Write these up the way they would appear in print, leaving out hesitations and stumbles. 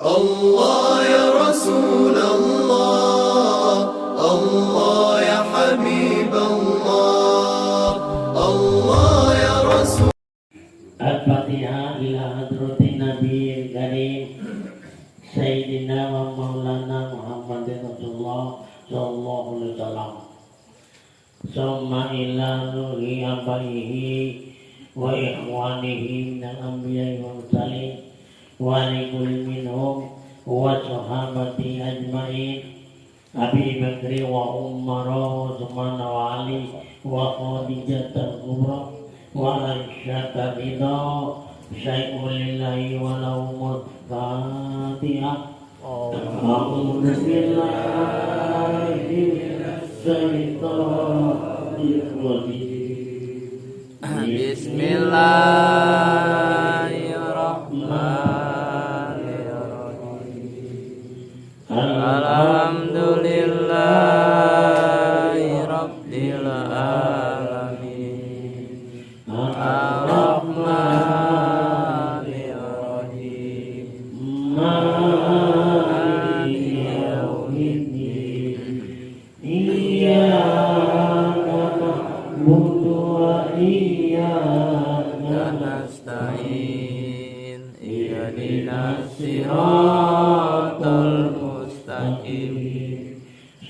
الله يا رسول الله، الله يا حبيب الله، الله يا رسول. Al-Fatihah ila hadratin Nabi Karim Sayyidina wa Maulana Muhammadin Rasulullah sallallahu alaihi wasallam. Summa ila ruhi abaihi wa ikhwanihi minal anbiya'i wal mursalin wa likulli minhum wa sahabati ajma'in Abi Bakri wa Umar wa Utsman wa Ali wa Khadijah al-Kubra wa Aisyah ridha syai'ulillahi wa lahumul Fatihah. A'udzu billahi minash shaitonir rajim. Bismillahirrahmanirrahim. Alhamdulillahi rabbil alamin. Ar-Rahmanir Rahim. Maliki yaumiddin. Iyyaka na'budu wa iyyaka Nasta'in. Ihdinas siratal mustaqim.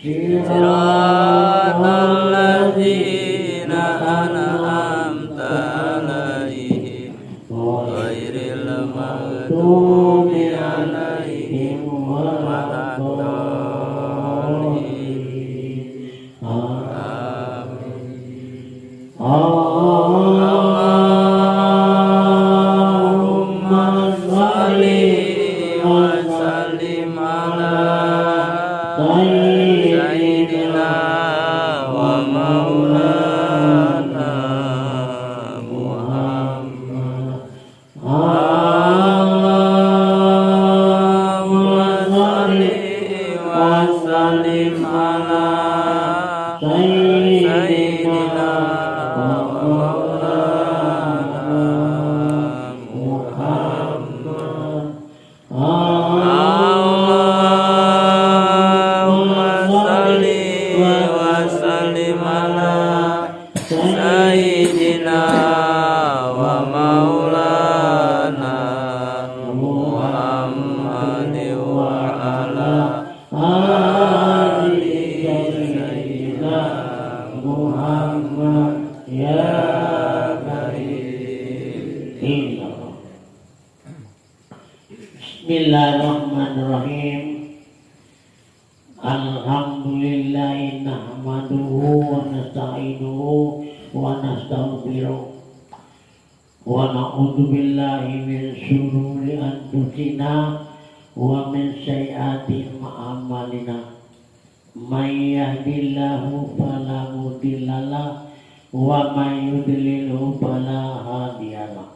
Siratal ladzina an'amta 'alaihim ghairil maghdubi 'alaihim waladdallin. Amin. Allahumma shalli wa sallim ala Sayyidina wa Maulana Muhammad. Allahumma shalli wa sallim ala Sayyidina wa Maulana Muhammad. Allahumma shalli wa sallim ala Sayyidina wa Maulana Muhammad wa ala ali Sayyidina Muhammad ya karim. Bismillahirrahmanirrahim. Alhamdulillahi nahmaduhu wa nasta'inuhu wa nastaghfiruh wa na'udzu billahi min syururi anfusina wa min sayyiati a'malina. May yahdihillahu fala mudhillalah wa may yudlilhu fala hadiyalah.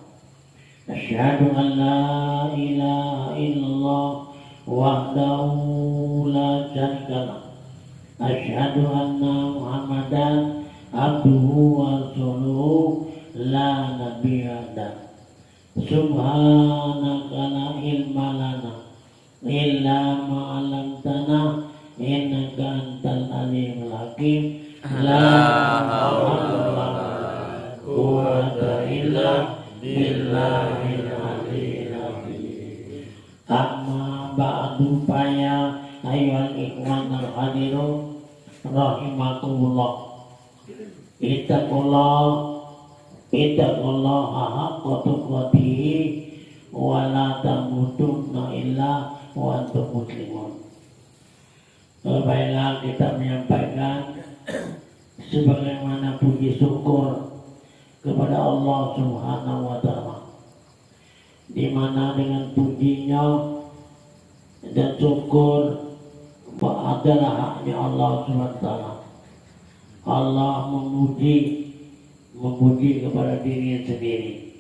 Asyhadu an la ilaha illallah wahdahu la syarika lah. Asyhadu anna Muhammadan abduhu wa rasuluhu la nabiyya ba'dah. Subhanaka la ilma lana illa ma 'allamtana innaka antal alimul hakim. La haula wa la quwwata illa billahil aliyyil azim. Amma ba'du faya ayyuhal ikhwanul hadirun rahimakumullah. Ittaqullah haqqa tuqatih wa la tamutunna illa wa antum muslimun. Baiklah, kita menyampaikan sebagaimana puji syukur kepada Allah Subhanahu wa ta'ala, di mana dengan pujinya dan syukur adalah haknya Allah Subhanahu wa ta'ala. Allah memuji kepada dirinya sendiri,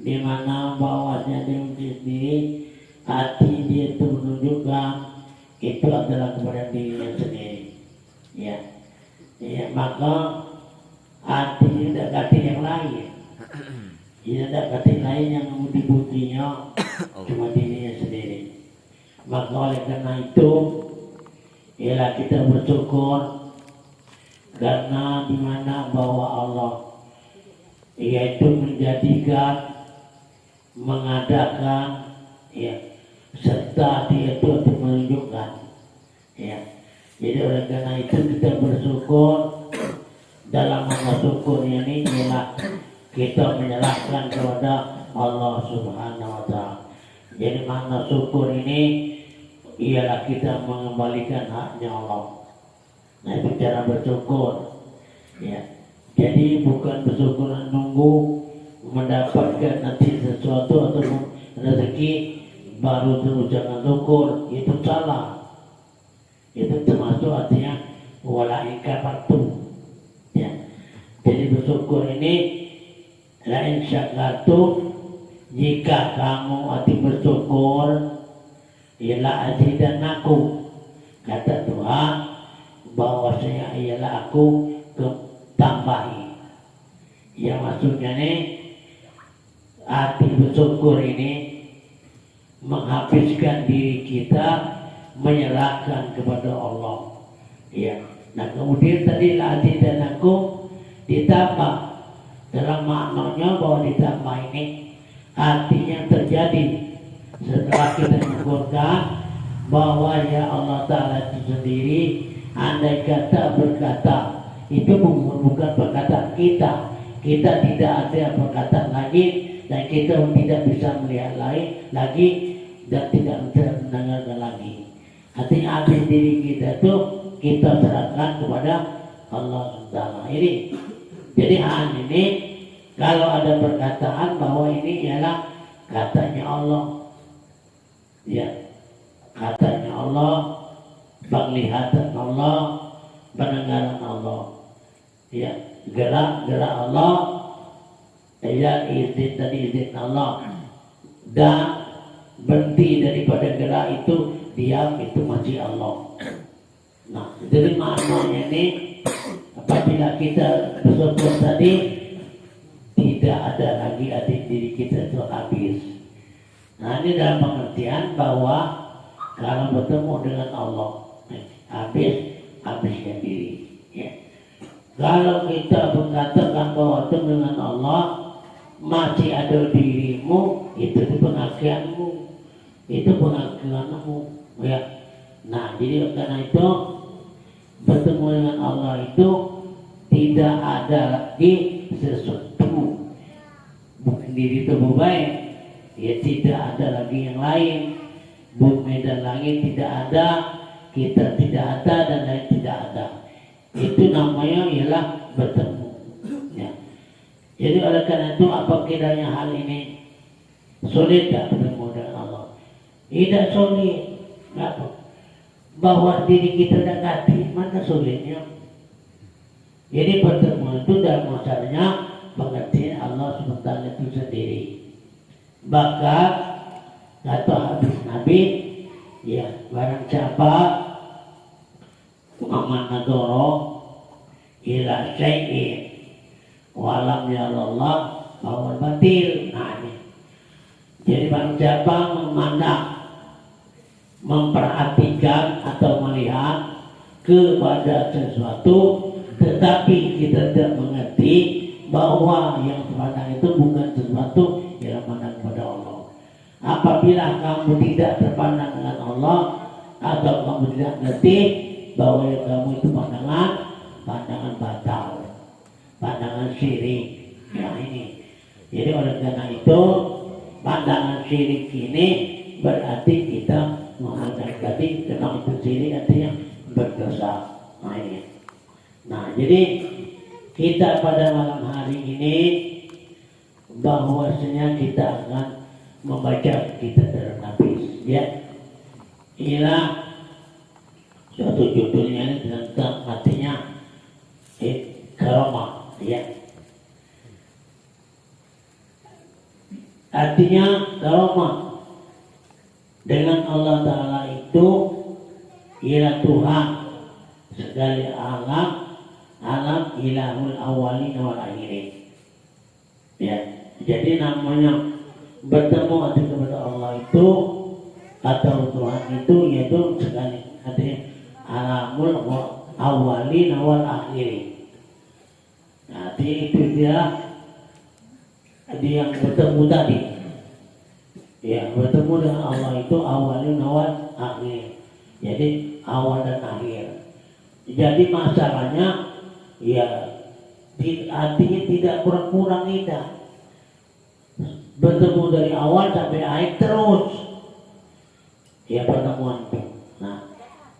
di mana bahwasanya diri sendiri, hati dia itu menunjukkan itu adalah kepada dirinya sendiri. Ya, maka hati tidak hati yang lain. Tidak ada hati lain yang dipujinya, cuma dirinya sendiri. Maka oleh karena itu ialah kita bersyukur karena dimana bahwa Allah yaitu menjadikan, mengadakan, ya, serta dia itu menunjukkan, ya. Jadi oleh karena itu kita bersyukur. Dalam makna syukur ini ialah kita menyerahkan kepada Allah Subhanahu wa Ta'ala. Jadi makna syukur ini ialah kita mengembalikan haknya Allah. Nah, itu cara bersyukur, ya. Jadi bukan bersyukur nunggu mendapatkan nanti sesuatu atau rezeki baru terus jangan syukur, itu salah. Itu termasuk artinya wala ingkafartum. Ya. Jadi bersyukur ini lain syakartum, jika kamu hati bersyukur ialah azidan aku, kata Tuhan bahwasanya ialah aku tambahi. Yang maksudnya nih hati bersyukur ini menghabiskan diri kita, menyerahkan kepada Allah, ya. Nah kemudian tadi latih dan aku ditambah dalam maknanya bahwa ditambah ini artinya terjadi setelah kita mengukurkan bahwa ya Allah Ta'ala itu sendiri andai kata berkata itu bukan perkataan kita tidak ada perkataan lagi dan kita tidak bisa melihat lain lagi dan tidak bisa mendengarkan lagi. Artinya habis diri kita tuh kita serahkan kepada Allah Ta'ala ini. Jadi ini kalau ada perkataan bahwa ini ialah katanya Allah, ya, katanya Allah, penglihatan Allah, pendengaran Allah, ya, gerak Allah, ya, izin Allah, dan berhenti daripada gerak itu diam itu masih Allah. Nah, dari maknanya ini apabila kita bersyukur tadi tidak ada lagi adik diri kita itu habis. Nah, ini dalam pengertian bahwa kalau bertemu dengan Allah habisnya diri, ya. Kalau kita mengatakan bahwa bertemu dengan Allah masih ada dirimu, itu pengakuanmu, itu pengakuanmu, ya. Nah, jadi karena itu bertemu dengan Allah itu tidak ada lagi sesuatu bukan diri tubuh baik, ya, tidak ada lagi yang lain, bumi dan langit tidak ada, kita tidak ada dan lain tidak ada. Itu namanya ialah bertemu, ya. Jadi oleh karena itu apa kiranya hal ini sulit tak bertemu dengan Allah? Tidak sulit, kenapa? Bahwa diri kita dekati, mana sulitnya? Jadi bertemu itu dalam masalahnya pengertian Allah SWT itu sendiri. Bahkan kata hadis Nabi, ya, barang siapa Muhammad nadoro ila syai'in walam ya Allah bahwa batil. Nah ini, jadi barang siapa memandang, memperhatikan atau melihat kepada sesuatu tetapi kita tidak mengerti bahwa yang terpandang itu bukan sesuatu yang terpandang kepada Allah. Apabila kamu tidak terpandang dengan Allah atau kamu tidak mengerti bahwa yang kamu itu pandangan batal, pandangan syirik, ya ini. Jadi oleh karena itu pandangan syirik ini berarti kita mengatakan tadi tentang itu syirik artinya berdosa. Nah ini. Nah jadi kita pada malam hari ini bahwasanya kita akan membaca kitab Al-Nafis, ya. Inilah suatu judulnya ini tentang artinya karamah, ya. Artinya karamah dengan Allah Ta'ala itu ialah Tuhan segala alam, alam ilahul awalin wal akhirin, ya. Jadi namanya bertemu kepada Allah itu atau Tuhan itu yaitu sekali artinya alamul awalin awal akhirin. Jadi itu dia yang bertemu tadi. Ya, bertemu dengan Allah itu awalin awal akhir. Jadi awal dan akhir. Jadi masalahnya ya artinya tidak kurang-kurang indah. Bertemu dari awal sampai akhir terus. Ya pertemuan itu. Nah,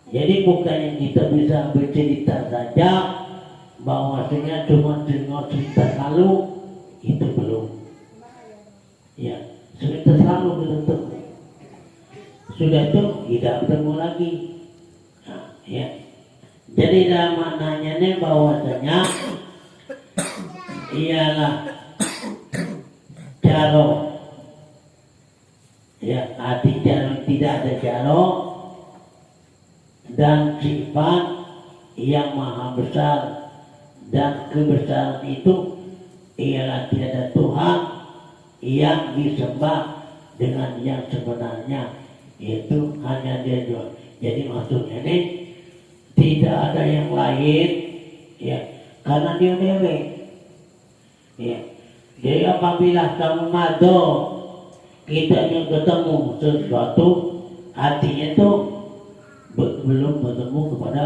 jadi bukannya kita bisa bercerita saja bahwasanya cuma cerita lalu itu belum. Ya, cerita selalu bertemu. Sudah itu tidak bertemu lagi. Nah, ya. Jadi dalam maknanya ini bahwasanya ialah jaro. Ya, arti jaro tidak ada jaro dan sifat yang maha besar dan kebesaran itu ialah tidak ada Tuhan yang disembah dengan yang sebenarnya, itu hanya Dia juga. Jadi maksudnya ini tidak ada yang lain, ya, karena Dia dewe. Ya, jadi apabila kamu mado kita yang ketemu sesuatu, artinya itu belum bertemu kepada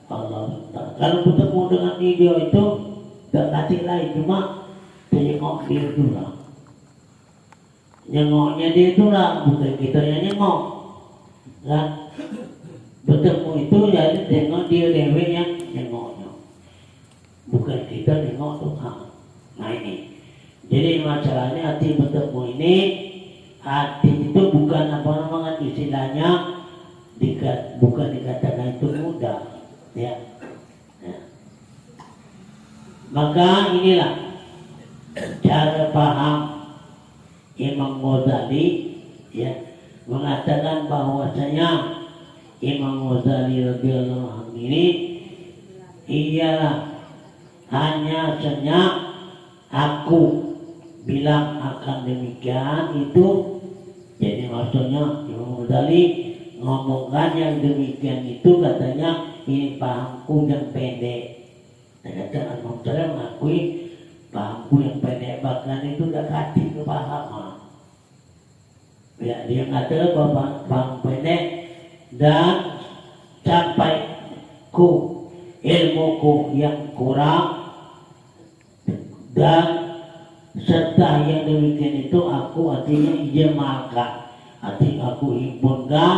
Allah. Kalau bertemu dengan dia itu tak kasih lain, cuma tengok dia itu lah. Nyengoknya dia itu lah, bukan kita yang nyengok. Kan? Bertemu itu jadi tengok dia dewe yang nyengoknya, bukan kita nyengok Tuhan. Nah ini, jadi masalahnya hati bertemu ini, hati itu bukan apa namanya istilahnya, bukan dikatakan itu mudah, ya. Ya. Maka inilah cara paham Imam Ghazali, ya, mengatakan bahwasanya Imam Ghazali radhiyallahu anhu ini ialah hanya senyap aku bilang akan demikian itu. Jadi maksudnya Imam Ghazali ngomongkan yang demikian itu katanya ini pahamku yang pendek. Ternyata Imam Ghazali mengakui pahamku yang pendek, bahkan itu udah kasih kepahaman. Ya, dia mengatakan bahwa paham pendek dan sampai ilmuku yang kurang, dan serta yang demikian itu aku artinya ijmalkan, artinya aku himpunkan,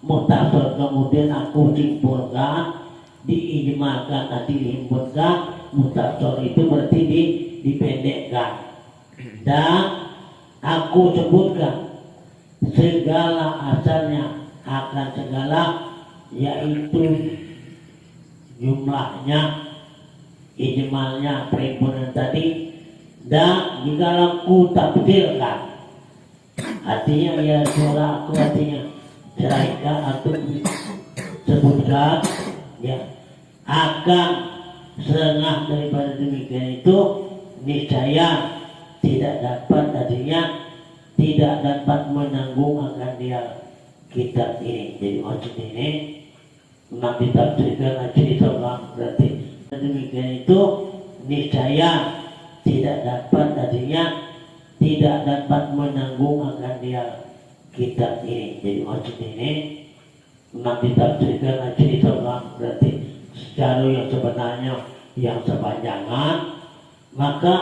mutasor kemudian aku simpulkan, diijmalkan nanti dihimpunkan, mutasor itu berarti dipendekkan, dan aku sebutkan segala asalnya akan segala, yaitu jumlahnya, ijmalnya, perhimpunan tadi, dan di dalam ku tafsirkan, artinya ya suara aku artinya ceraikan atau sebutkan, ya, akan setengah daripada demikian itu niscaya tidak dapat, artinya tidak dapat menanggung akan dia kitab ini. Jadi maksud ini nak ditafsirkan cerita orang, berarti demikian itu niscaya tidak dapat, artinya tidak dapat menanggung akan dia kitab ini. Jadi maksud ini nak ditafsirkan cerita orang, berarti secara yang sebenarnya yang sepanjangan, maka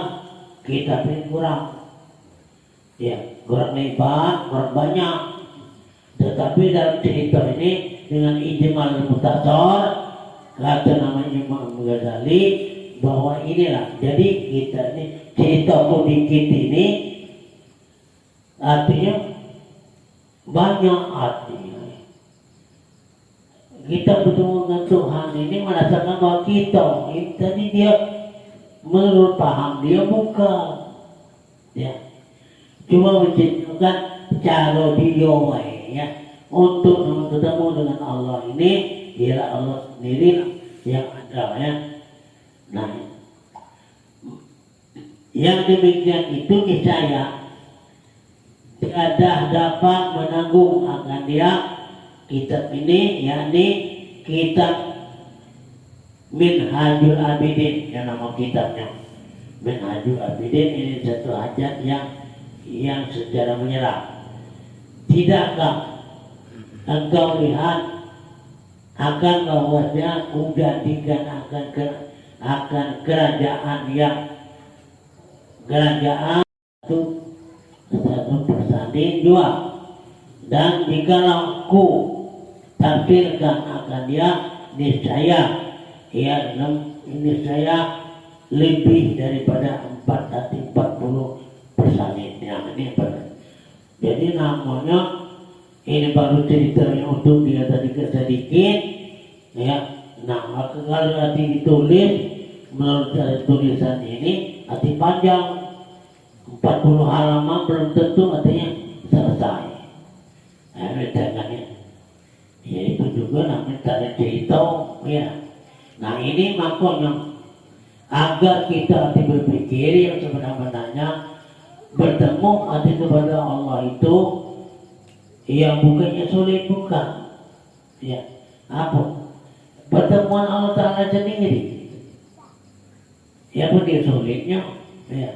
kitab ini kurang, ya, kurang lebar, kurang banyak. Tetapi dalam cerita ini dengan ijmal mutasor, kata namanya Imam Ghazali bahwa inilah, jadi kita ini cerita sedikit ini artinya banyak artinya. Kita bertemu dengan Tuhan ini merasakan bahwa kita ini dia menurut paham dia bukan, ya, cuma menceritakan cara dia, ya, untuk bertemu dengan Allah ini ialah Allah sendiri yang ada, ya. Nah, yang demikian itu niscaya tiada dapat menanggung akan dia kitab ini, yakni kitab Minhajul Abidin, yang nama kitabnya Minhajul Abidin. Ini satu hajat yang secara menyerah. Tidakkah engkau lihat akan bahwasanya aku jadikan akan kerajaan itu satu bersanding dua, dan jikalau ku tampilkan akan dia niscaya lebih daripada 40 persalinnya. Ini jadi namanya ini baru ceritanya untuk dia tadi sedikit ya. Nah kalau nanti ditulis menurut tulisan ini arti panjang 40 halaman belum tentu artinya selesai. Ya itu juga namanya cara cerita ya. Nah ini makanya agar kita hati berpikir yang sebenarnya bertemu hati kepada Allah itu yang bukannya sulit, bukan ya. Apa pertemuan Allah Ta'ala sendiri ya pun dia sulitnya ya.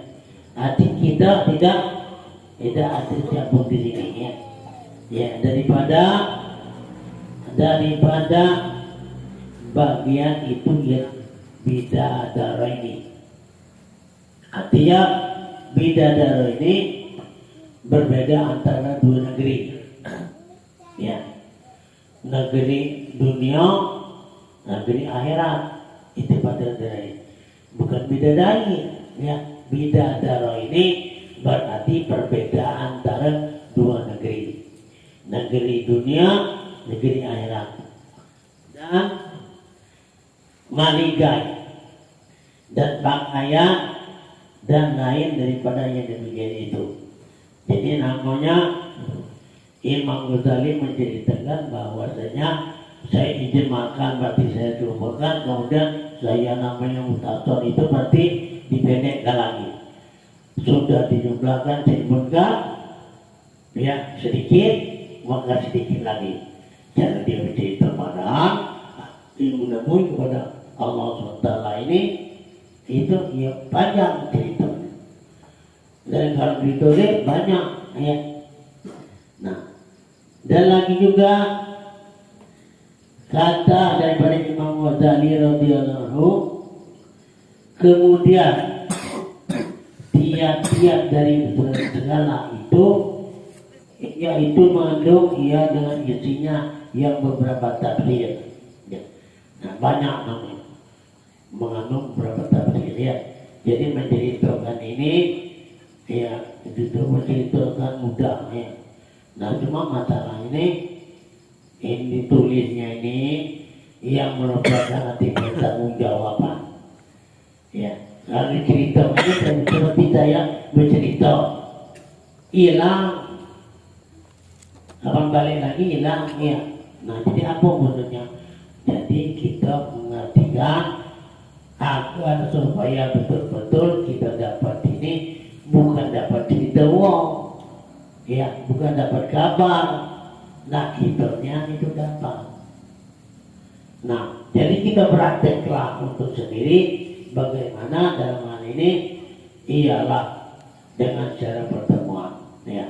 Hati kita tidak ada cabut di sini ya. Ya daripada bagian itu ya bidadara ini. Artinya bidadara ini berbeda antara dua negeri. Ya, negeri dunia, negeri akhirat itu pada dari bukan bidadari. Ya, bidadara ini berarti perbedaan antara dua negeri, negeri dunia, negeri akhirat, dan maligai dan pakaian dan lain daripada yang demikian itu. Jadi namanya Imam Ghazali menceritakan bahwasanya saya izin makan berarti saya lupakan, kemudian saya namanya mutasor itu berarti dipendekkan lagi. Sudah dijumlahkan sehingga ya sedikit maka sedikit lagi. Jangan dia bercerita padahal ilmu namun kepada Allah SWT ini itu ya panjang ceritanya. Dan kalau ditulis banyak ya. Nah, dan lagi juga kata daripada Imam Ghazali radhiyallahu anhu, kemudian tiap-tiap dari segala itu yaitu mengandung ia dengan isinya yang beberapa tafsir ya. Nah banyak namanya mengandung beberapa tafsir ya. Jadi menceritakan ini ya itu menceritakan mudah ya. Nah cuma masalah ini tulisnya ini yang merupakan hati bertanggung jawaban ya. Kalau cerita ini seperti saya bercerita hilang, kapan balik lagi hilang ya. Nah jadi apa maksudnya? Jadi kita mengartikan agar supaya betul-betul kita dapat ini bukan dapat cerita wong ya, bukan dapat kabar. Nah hidupnya itu dapat. Nah jadi kita prakteklah untuk sendiri bagaimana dalam hal ini ialah dengan cara pertemuan ya,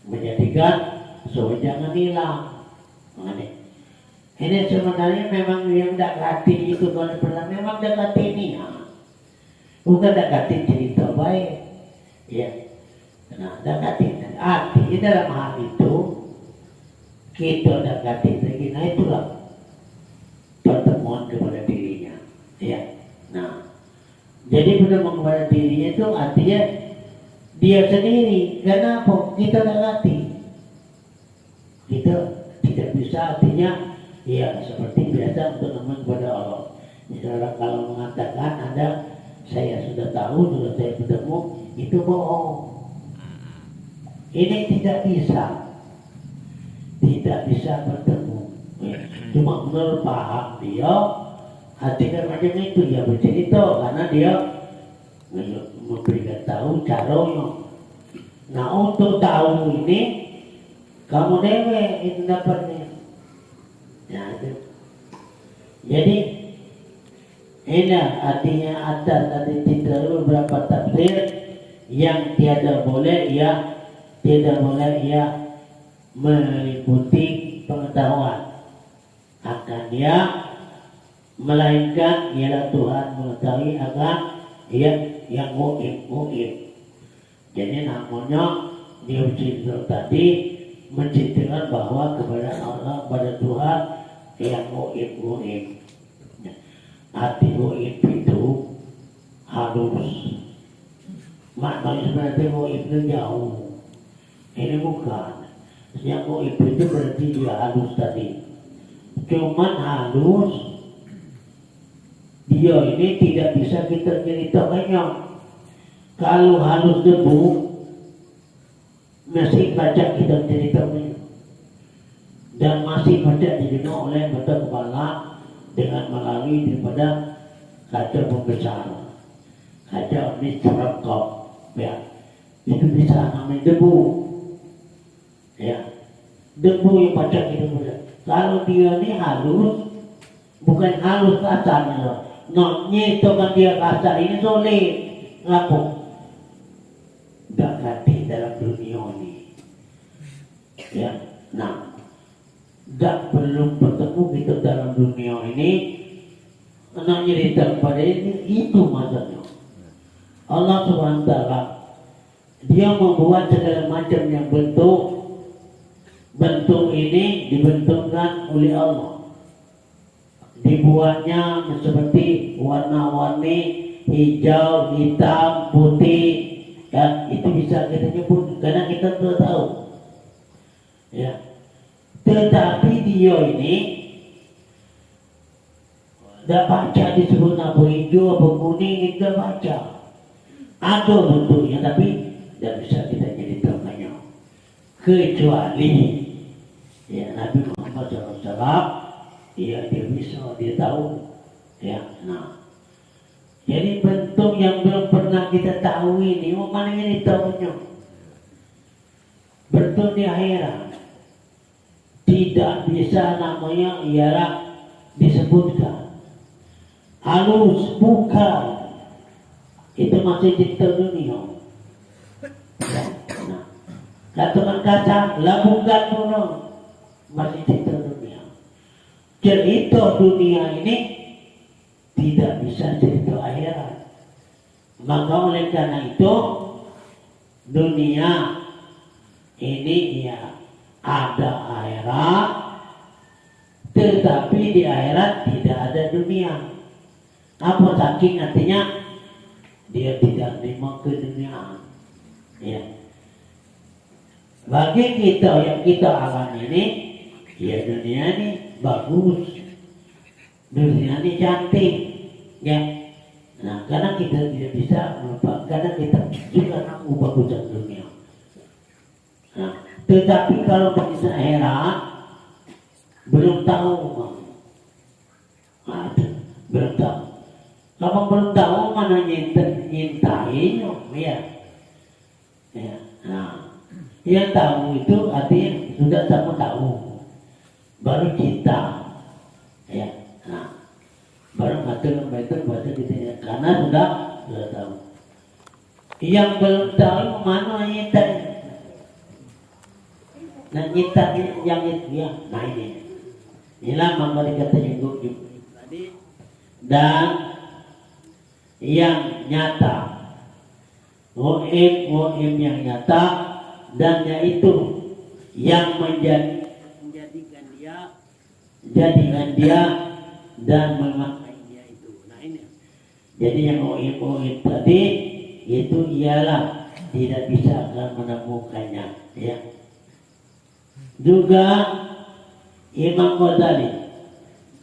menjadikan so jangan hilang. Ini sebenarnya memang yang dekatin itu kalau pernah memang dekatin ini ya. Bukan dekatin cerita baik ya. Nah dekatin arti dalam hal itu kita dekatin lagi. Nah itulah pertemuan kepada dirinya ya. Nah jadi pertemuan kepada dirinya itu artinya dia sendiri. Kenapa? Kita dekati. Kita tidak bisa artinya ya seperti biasa untuk teman kepada Allah. Misalnya kalau mengatakan Anda saya sudah tahu, sudah saya bertemu, itu bohong. Ini tidak bisa bertemu. Cuma menurut paham dia, hati kan macam itu ya bercerita karena dia memberikan tahu caranya. Nah untuk tahu ini kamu dewe itu dapatnya. Ya itu. Jadi ini artinya ada tadi tidak beberapa tafsir yang tidak boleh meliputi pengetahuan akan dia, melainkan ialah Tuhan mengetahui akan yang mu'ib. Jadi namanya di ujian tadi menceritakan bahwa kepada Allah, pada Tuhan yang mu'ib. Arti mu'ib itu halus. Maknanya sebenarnya mu'ib itu jauh. Ini bukan. Yang mu'ib itu berarti dia halus tadi. Cuman halus, dia ini tidak bisa kita ceritakannya. Kalau halus debu, masih baca kita ceritakannya. Dan masih baca dibina oleh mata kepala dengan melalui daripada kaca pembesar, kaca ini cerokok, ya itu bisa namanya debu, ya debu yang baca kita muda. Kalau dia ini halus, bukan halus kasarnya, noknya itu kan dia kasar ini sulit, ngaku, gak ngerti dalam dunia ini, ya, nah. Dan belum bertemu kita dalam dunia ini, anak cerita kepada ini, itu maksudnya. Allah SWT dia membuat segala macam yang bentuk ini dibentukkan oleh Allah. Dibuatnya seperti warna-warni hijau, hitam, putih, ya itu bisa kita nyebut karena kita sudah tahu, ya. Tetapi dia ini tidak baca disebut apa hijau, apa kuning, tidak baca. Ada bentuknya tapi tidak bisa kita jadi terangnya. Kecuali ya Nabi Muhammad SAW, dia bisa, dia tahu. Ya, nah. Jadi bentuk yang belum pernah kita tahu ini, mana ini tahunya? Bentuk di akhirat. Tidak bisa namanya ialah disebutkan. Halus bukan. Itu masih cipta dunia. Ya, nah. Katakan kaca, bukan pun masih cipta dunia. Cerita dunia ini tidak bisa cerita akhirat. Maka oleh karena itu dunia ini ya ada akhirat, tetapi di akhirat tidak ada dunia. Apa saking artinya dia tidak memang ke dunia. Ya. Bagi kita yang kita alami ini, ya dunia ini bagus, dunia ini cantik, ya. Nah, karena kita tidak bisa melupakan, karena kita juga nak bagusan dunia. Nah, tetapi kalau bagi akhirat belum tahu, belum tahu. Kalau belum tahu mana nyintai, ya. Ya. Nah, yang tahu itu artinya sudah sama tahu, baru cinta, ya. Nah, baru ngatur baca gitu, karena sudah tahu. Yang belum tahu mana nyintai. Nah nyata yang itu ya, nah inilah maka dikata yang tadi. Dan yang nyata, goib yang nyata, dan yaitu yang menjadikan dia dan memakai dia itu. Nah ini. Jadi yang goib tadi itu ialah tidak bisa akan menemukannya, ya. Juga Imam Ghazali,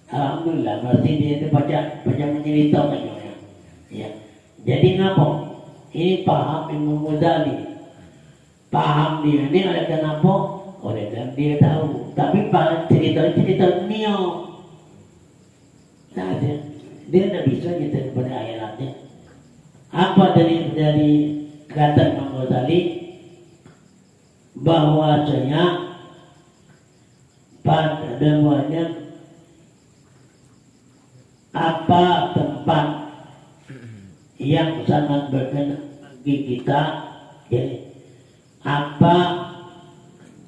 alhamdulillah, masih dia itu baca menceritakannya. Ya. Jadi ngapa? Ini paham Imam Ghazali. Paham dia ini oleh kenapa? Oleh karena dia tahu. Tapi cerita dunia. Nah dia tidak bisa kita kepada akhiratnya. Apa dari kata Imam Ghazali? bahwasanya pada semuanya apa tempat yang sangat berkenan bagi kita, jadi apa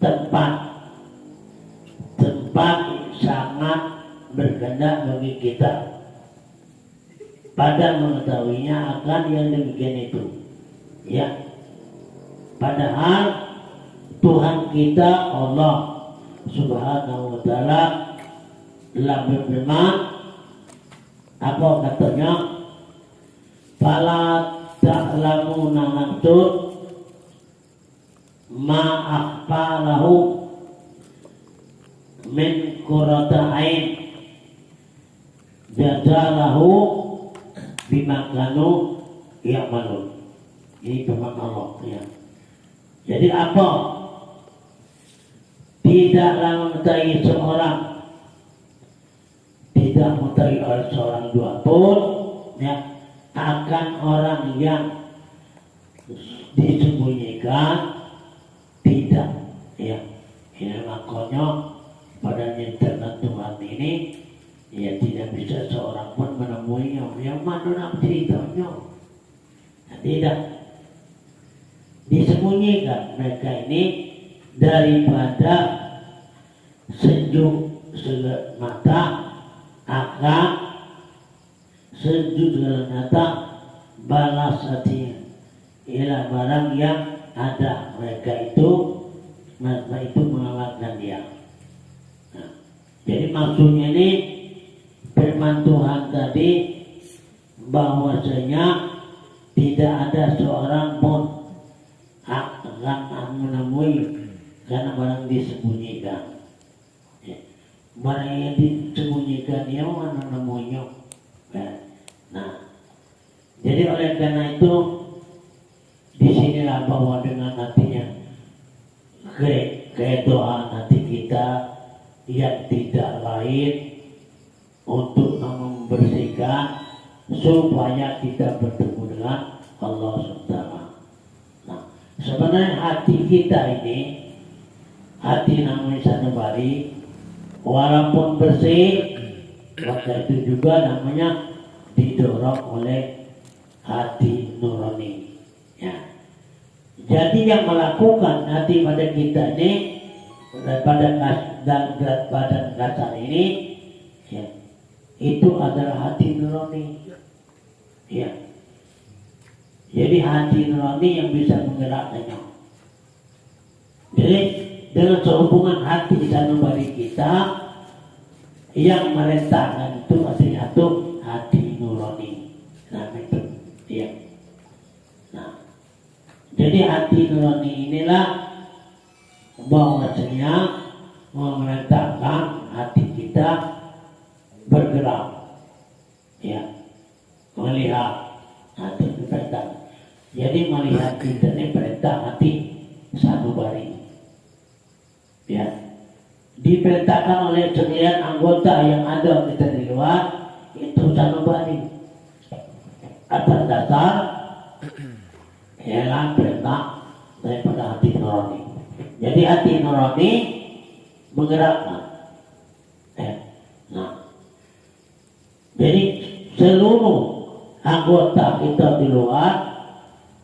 tempat sangat berkenan bagi kita pada mengetahuinya akan yang demikian itu, ya. Padahal Tuhan kita Allah Subhanahu wa ta'ala telah berfirman, apa katanya, fala ta'lamuna nafsun ma akhfalahu min qurrata ain jazalahu bima kanu ya'malun. Ini firman Allah, ya. Jadi apa? Tidaklah mengetahui seorang, tidak mengetahui oleh seorang dua pun, ya, akan orang yang disembunyikan, tidak, ya. Ini makanya pada nyatakan Tuhan ini, ya, tidak bisa seorang pun menemuinya. Yang mana ceritanya? Nah, tidak disembunyikan mereka ini daripada sejuk mata akan sejuk mata balas hatinya, ialah barang yang ada mereka itu mengalahkan dia. Nah, jadi maksudnya ini firman Tuhan tadi bahwasanya tidak ada seorang pun akan menemui karena barang disembunyikan. Ya. Barang yang disembunyikan dia mana nemunya. Nah, jadi oleh karena itu disinilah bahwa dengan hatinya kedoaan hati kita yang tidak lain untuk membersihkan supaya kita bertemu dengan Allah SWT. Nah, sebenarnya hati kita ini, hati namanya sanubari, walaupun bersih, maka itu juga namanya didorong oleh hati nurani. Ya. Jadi yang melakukan hati pada kita ini, pada badan kasar ini, ya, itu adalah hati nurani. Ya. Jadi hati nurani yang bisa menggerakkannya. Jadi dengan sehubungan hati sanubari kita yang merentangkan itu adalah hati nurani. Nah, itu ya. Nah, jadi hati nurani inilah bahwasanya memerintahkan hati kita bergerak, ya, melihat hati perintah. Jadi melihat kita ini perintah hati sanubari. Ya, diperintahkan oleh sekian anggota yang ada kita di luar itu sanubari atas dasar ialah perintah daripada hati nurani. Jadi hati nurani menggerakkan. Nah, jadi seluruh anggota kita di luar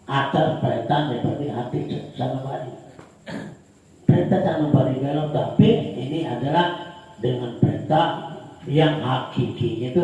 atas perintah daripada hati sanubari. Perintah sanubari kalau, tapi ini adalah dengan perintah yang hakikinya itu